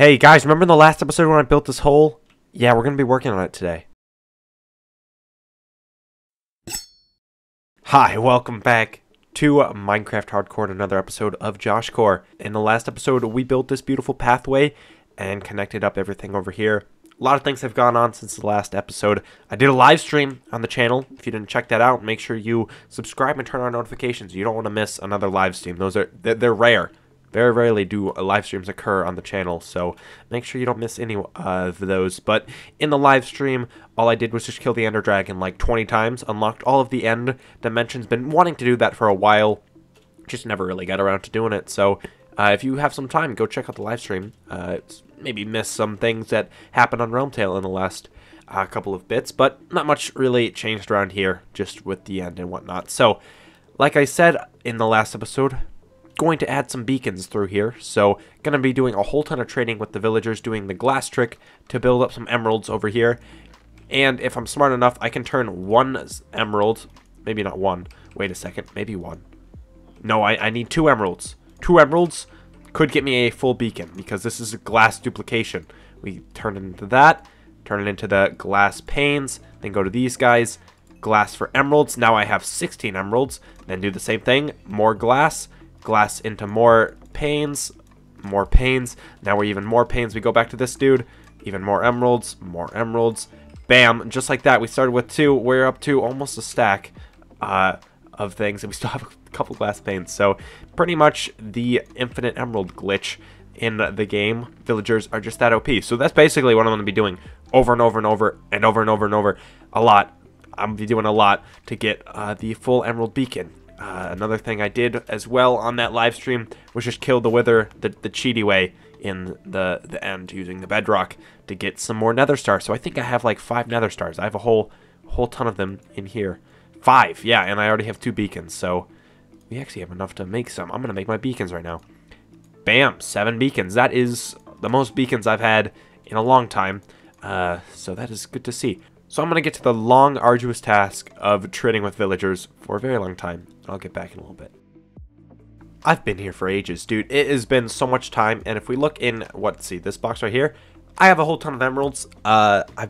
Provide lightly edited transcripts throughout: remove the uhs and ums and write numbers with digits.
Hey guys, remember in the last episode when I built this hole? Yeah, we're going to be working on it today. Hi, welcome back to Minecraft Hardcore and another episode of Joshcore. In the last episode, we built this beautiful pathway and connected up everything over here. A lot of things have gone on since the last episode. I did a live stream on the channel. If you didn't check that out, make sure you subscribe and turn on notifications. You don't want to miss another live stream. They're rare. Very rarely do live streams occur on the channel, so make sure you don't miss any of those. But in the live stream, all I did was just kill the Ender Dragon like 20 times, unlocked all of the end dimensions. Been wanting to do that for a while, just never really got around to doing it. So if you have some time, go check out the live stream. Maybe miss some things that happened on Realm Tale in the last couple of bits, but not much really changed around here, just with the end and whatnot. So, like I said in the last episode, going to add some beacons through here, so gonna be doing a whole ton of trading with the villagers, doing the glass trick to build up some emeralds over here. And if I'm smart enough, I can turn one emerald, maybe not one, wait a second, maybe one. No, I need two emeralds. Two emeralds could get me a full beacon, because this is a glass duplication. We turn it into that, turn it into the glass panes, then go to these guys, glass for emeralds. Now I have 16 emeralds, then do the same thing, more glass into more panes, now we're even more panes. We go back to this dude, even more emeralds, bam, just like that. We started with 2, we're up to almost a stack of things, and we still have a couple glass panes. So pretty much the infinite emerald glitch in the game. Villagers are just that OP. So that's basically what I'm going to be doing over and over and over and over and over and over a lot. I'm going to be doing a lot to get the full emerald beacon. Another thing I did as well on that live stream was just kill the wither the cheaty way in the end, using the bedrock to get some more nether stars. So I think I have like 5 nether stars. I have a whole ton of them in here. 5, yeah, and I already have 2 beacons, so we actually have enough to make some. I'm gonna make my beacons right now. Bam, 7 beacons. That is the most beacons I've had in a long time. So that is good to see. So I'm going to get to the long, arduous task of trading with villagers for a very long time. I'll get back in a little bit. I've been here for ages, dude. It has been so much time, and if we look in, this box right here, I have a whole ton of emeralds.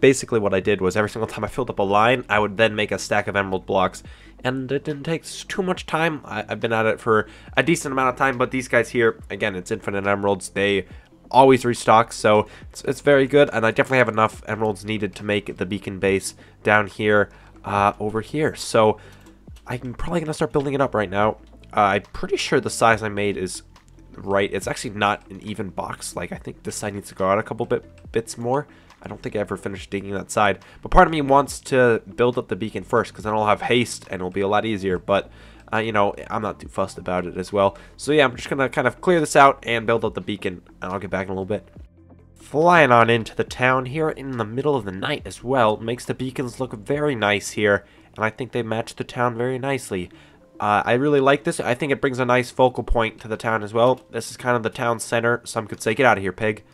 Basically what I did was every single time I filled up a line, I would then make a stack of emerald blocks, and it didn't take too much time. I've been at it for a decent amount of time, but these guys here, again, it's infinite emeralds. They always restock, so it's very good, and I definitely have enough emeralds needed to make the beacon base down here over here. So I'm probably gonna start building it up right now. I'm pretty sure the size I made is right. It's actually not an even box. Like, I think this side needs to go out a couple bits more. I don't think I ever finished digging that side, but part of me wants to build up the beacon first, because then I'll have haste and it'll be a lot easier. But you know, I'm not too fussed about it as well. So yeah, I'm just gonna kind of clear this out and build up the beacon, and I'll get back in a little bit. Flying on into the town here in the middle of the night as well makes the beacons look very nice here, and I think they match the town very nicely. I really like this. I think it brings a nice focal point to the town as well. This is kind of the town center. Some could say, get out of here, pig.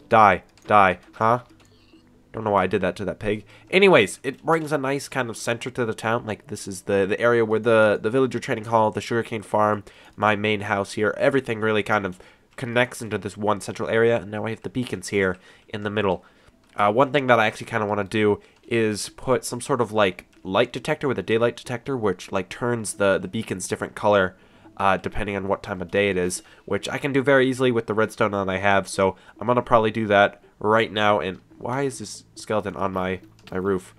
Die, huh? Don't know why I did that to that pig. Anyways, it brings a nice kind of center to the town. Like, this is the area where the villager trading hall, the sugarcane farm, my main house here, everything really kind of connects into this one central area. And now I have the beacons here in the middle. One thing that I actually kind of want to do is put some sort of like light detector with a daylight detector, which like turns the beacons different color depending on what time of day it is, which I can do very easily with the redstone that I have. So I'm gonna probably do that right now. And why is this skeleton on my roof?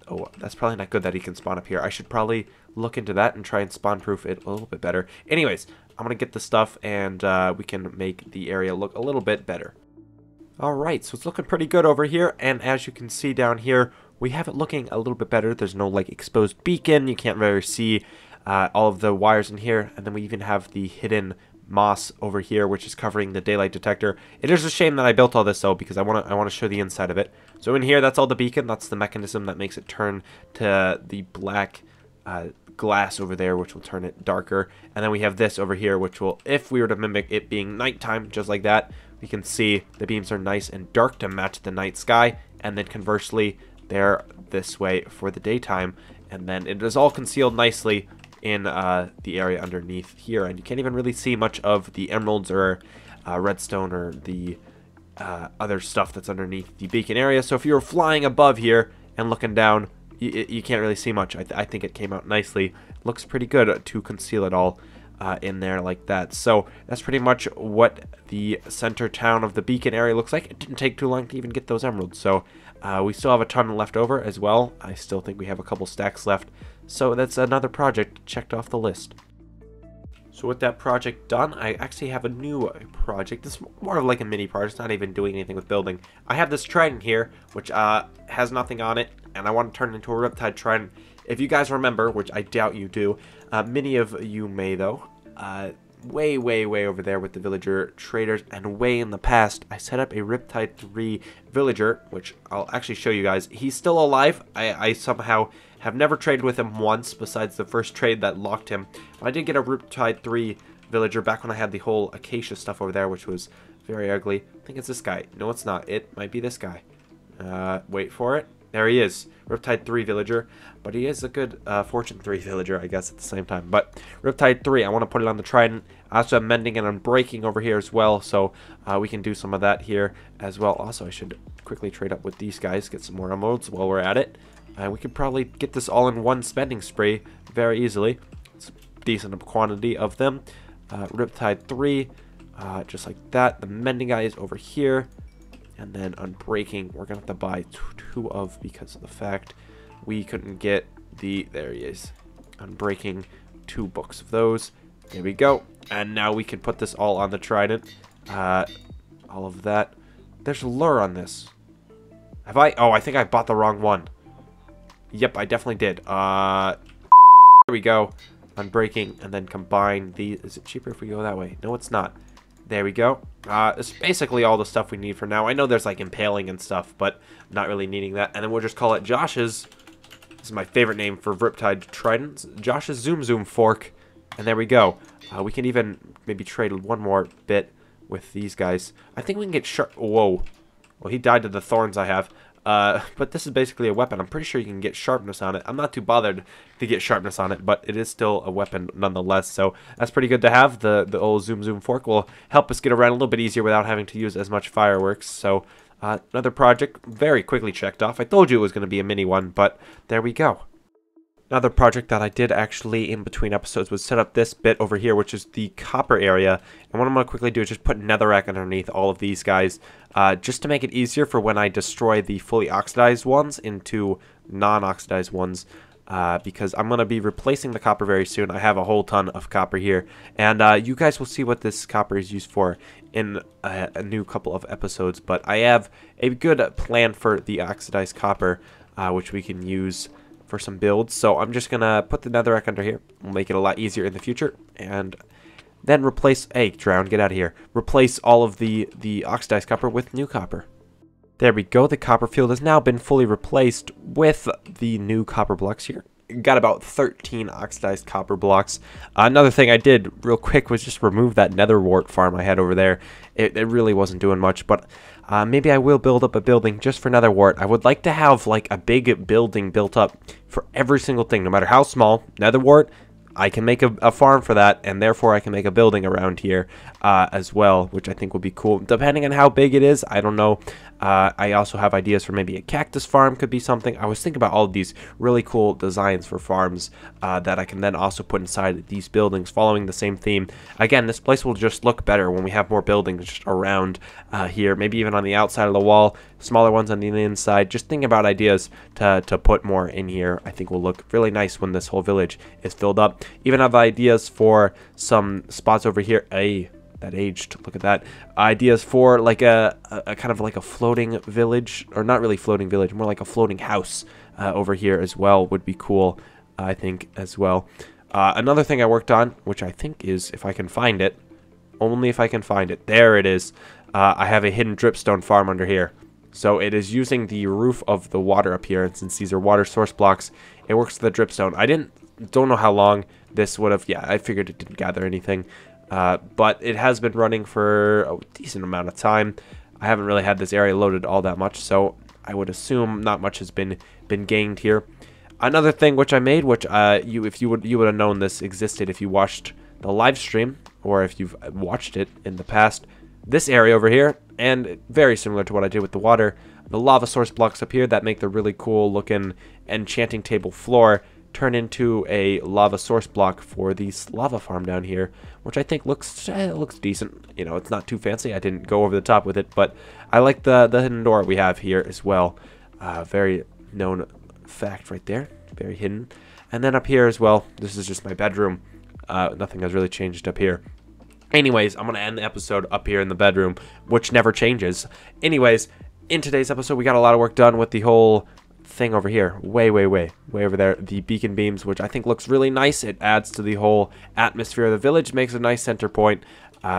Oh, that's probably not good that he can spawn up here. I should probably look into that and try and spawn proof it a little bit better. Anyways, I'm gonna get the stuff, and we can make the area look a little bit better. Alright, so it's looking pretty good over here, and as you can see down here, we have it looking a little bit better. There's no like exposed beacon. You can't really see all of the wires in here, and then we even have the hidden moss over here, which is covering the daylight detector. It is a shame that I built all this though, because I want to show the inside of it. So in here, that's all the beacon. That's the mechanism that makes it turn to the black glass over there, which will turn it darker. And then we have this over here, which will, if we were to mimic it being nighttime, just like that, we can see the beams are nice and dark to match the night sky. And then conversely, they're this way for the daytime. And then it is all concealed nicely in the area underneath here, and you can't even really see much of the emeralds or redstone or the other stuff that's underneath the beacon area. So if you were flying above here and looking down, you can't really see much. I think it came out nicely. Looks pretty good to conceal it all in there like that. So that's pretty much what the center town of the beacon area looks like. It didn't take too long to even get those emeralds. So we still have a ton left over as well. I still think we have a couple stacks left. So that's another project checked off the list. So with that project done, I actually have a new project. This is more of like a mini project. It's not even doing anything with building. I have this trident here, which has nothing on it, and I want to turn it into a riptide trident. If you guys remember, which I doubt you do, many of you may though, way over there with the villager traders, and way in the past, I set up a Riptide 3 villager, which I'll actually show you guys. He's still alive. I somehow have never traded with him once, besides the first trade that locked him. But I did get a Riptide 3 villager back when I had the whole acacia stuff over there, which was very ugly. I think it's this guy. No, it's not. It might be this guy. Wait for it. There he is, Riptide 3 villager, but he is a good Fortune 3 villager, I guess, at the same time. But Riptide 3, I want to put it on the trident. I also have mending and unbreaking over here as well, so we can do some of that here as well. Also, I should quickly trade up with these guys, get some more emeralds while we're at it. We could probably get this all in one spending spree very easily. It's a decent quantity of them. Riptide 3, just like that. The mending guy is over here. And then unbreaking, we're going to have to buy two of, because of the fact we couldn't get the, there he is, unbreaking 2 books of those. There we go. And now we can put this all on the trident. All of that. There's a lure on this. Have I? Oh, I think I bought the wrong one. Yep, I definitely did. There we go. Unbreaking, and then combine the, is it cheaper if we go that way? No, it's not. There we go. It's basically all the stuff we need for now. I know there's like impaling and stuff, but not really needing that. And then we'll just call it Josh's, this is my favorite name for Riptide Tridents, Josh's Zoom Zoom Fork. And there we go. We can even maybe trade one more bit with these guys. I think we can get sharp. Whoa. Well, he died to the thorns I have. But this is basically a weapon. I'm pretty sure you can get sharpness on it. I'm not too bothered to get sharpness on it, but it is still a weapon nonetheless. So that's pretty good to have. The old Zoom Zoom Fork will help us get around a little bit easier without having to use as much fireworks. So another project very quickly checked off. I told you it was going to be a mini one, but there we go. Another project that I did actually in between episodes was set up this bit over here, which is the copper area. And what I'm going to quickly do is just put netherrack underneath all of these guys, just to make it easier for when I destroy the fully oxidized ones into non-oxidized ones, because I'm going to be replacing the copper very soon. I have a whole ton of copper here, and you guys will see what this copper is used for in a new couple of episodes. But I have a good plan for the oxidized copper, which we can use for some builds. So I'm just gonna put the netherrack under here. We'll make it a lot easier in the future, and then replace, hey, drown, get out of here, replace all of the oxidized copper with new copper. There we go. The copper field has now been fully replaced with the new copper blocks here. Got about 13 oxidized copper blocks. Another thing I did real quick was just remove that nether wart farm I had over there. It really wasn't doing much, but maybe I will build up a building just for nether wart. I would like to have like a big building built up for every single thing, no matter how small. Nether wart, I can make a farm for that, and therefore I can make a building around here as well, which I think will be cool. Depending on how big it is, I don't know. I also have ideas for maybe a cactus farm could be something. I was thinking about all of these really cool designs for farms that I can then also put inside these buildings following the same theme. Again, this place will just look better when we have more buildings just around here, maybe even on the outside of the wall, smaller ones on the inside. Just thinking about ideas to put more in here. I think will look really nice when this whole village is filled up. Even have ideas for some spots over here. Hey, that aged, look at that. Ideas for like a kind of like a floating village, or not really floating village, more like a floating house over here as well would be cool, I think, as well. Another thing I worked on, which I think is, if I can find it, only if I can find it, there it is. I have a hidden dripstone farm under here. So it is using the roof of the water up here, and since these are water source blocks, it works with the dripstone. I don't know how long this would have, yeah, I figured it didn't gather anything. But it has been running for a decent amount of time. I haven't really had this area loaded all that much, so I would assume not much has been gained here. Another thing which I made, which you would have known this existed if you watched the live stream, or if you've watched it in the past, this area over here, and very similar to what I did with the water, the lava source blocks up here that make the really cool looking enchanting table floor turn into a lava source block for the lava farm down here, which I think looks decent. You know, it's not too fancy. I didn't go over the top with it, but I like the hidden door we have here as well. Very known fact right there, very hidden. And then up here as well, this is just my bedroom. Nothing has really changed up here. Anyways, I'm going to end the episode up here in the bedroom, which never changes. Anyways, in today's episode, we got a lot of work done with the whole thing over here. Way over there. The beacon beams, which I think looks really nice. It adds to the whole atmosphere of the village, makes a nice center point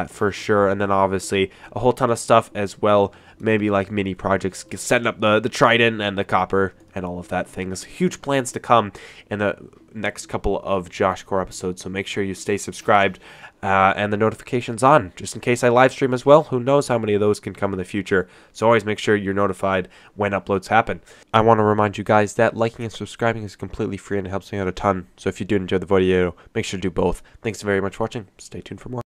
for sure. And then obviously a whole ton of stuff as well. Maybe like mini projects, setting up the trident and the copper and all of that things. Huge plans to come in the next couple of Joshcore episodes, so make sure you stay subscribed and the notifications on, just in case I live stream as well. Who knows how many of those can come in the future, so always make sure you're notified when uploads happen. I want to remind you guys that liking and subscribing is completely free and it helps me out a ton, so if you do enjoy the video, make sure to do both. Thanks very much for watching. Stay tuned for more.